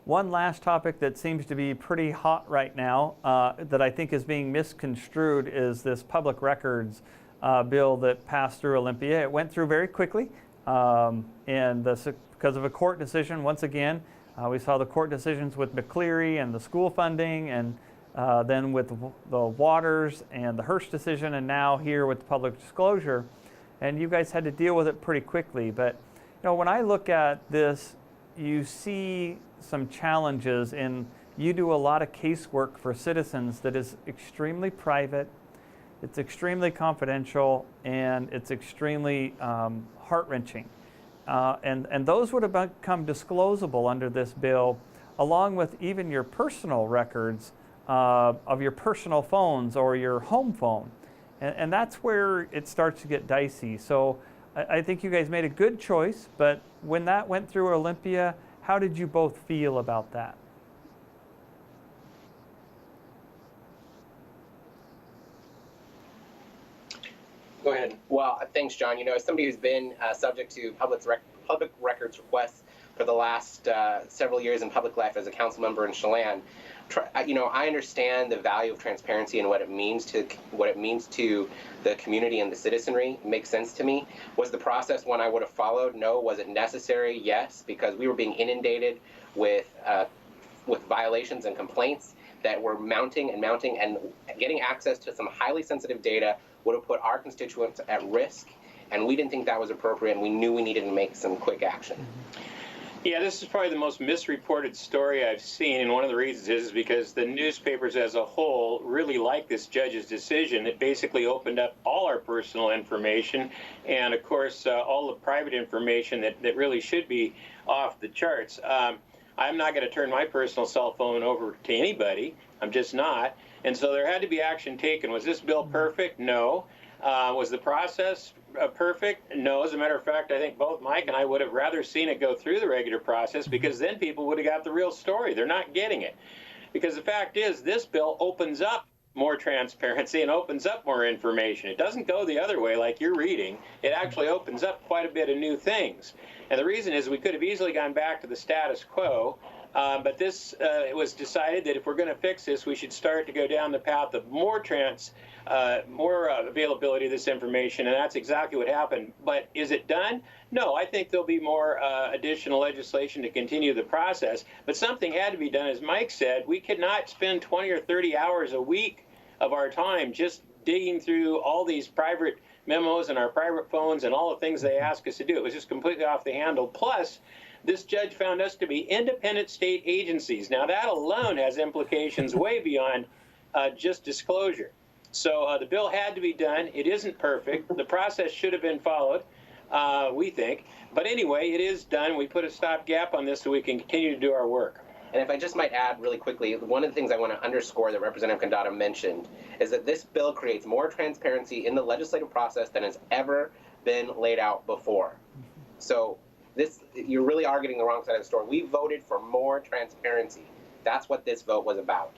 One last topic that seems to be pretty hot right now that I think is being misconstrued is this public records bill that passed through Olympia. It went through very quickly, and because of a court decision, once again, we saw the court decisions with McCleary and the school funding, and then with the Waters and the Hirsch decision, and now here with the public disclosure. And you guys had to deal with it pretty quickly. But when I look at this, you see some challenges in, you do a lot of casework for citizens that is extremely private, it's extremely confidential, and it's extremely heart-wrenching. And those would have become disclosable under this bill, along with even your personal records of your personal phones or your home phone. And that's where it starts to get dicey. So I think you guys made a good choice, but when that went through Olympia, how did you both feel about that? Go ahead. Well, thanks, John. As somebody who's been subject to public records requests for the last several years in public life as a council member in Chelan, I understand the value of transparency and what it means to the community and the citizenry. It makes sense to me. Was the process one I would have followed? No. Was it necessary? Yes, because we were being inundated with violations and complaints that were mounting, and getting access to some highly sensitive data would have put our constituents at risk, and we didn't think that was appropriate, and we knew we needed to make some quick action. Yeah, this is probably the most misreported story I've seen, and one of the reasons is because the newspapers as a whole really like this judge's decision. It basically opened up all our personal information, and of course all the private information that really should be off the charts. I'm not going to turn my personal cell phone over to anybody. I'm just not. And so there had to be action taken. Was this bill perfect? No. Was the process perfect? No. As a matter of fact, I think both Mike and I would have rather seen it go through the regular process, because then people would have got the real story. They're not getting it. Because the fact is, this bill opens up more transparency and opens up more information. It doesn't go the other way like you're reading. It actually opens up quite a bit of new things. And the reason is we could have easily gone back to the status quo, but it was decided that if we're going to fix this, we should start to go down the path of more availability of this information, and that's exactly what happened. But is it done? No, I think there'll be more additional legislation to continue the process, but something had to be done. As Mike said, we could not spend 20 or 30 hours a week of our time just digging through all these private memos and our private phones and all the things they ask us to do. It was just completely off the handle. Plus, this judge found us to be independent state agencies. Now, that alone has implications way beyond just disclosure. So the bill had to be done. It isn't perfect. The process should have been followed, we think. But anyway, it is done. We put a stopgap on this so we can continue to do our work. And if I just might add really quickly, one of the things I want to underscore that Representative Candata mentioned is that this bill creates more transparency in the legislative process than has ever been laid out before. So you're really arguing the wrong side of the story. We voted for more transparency. That's what this vote was about.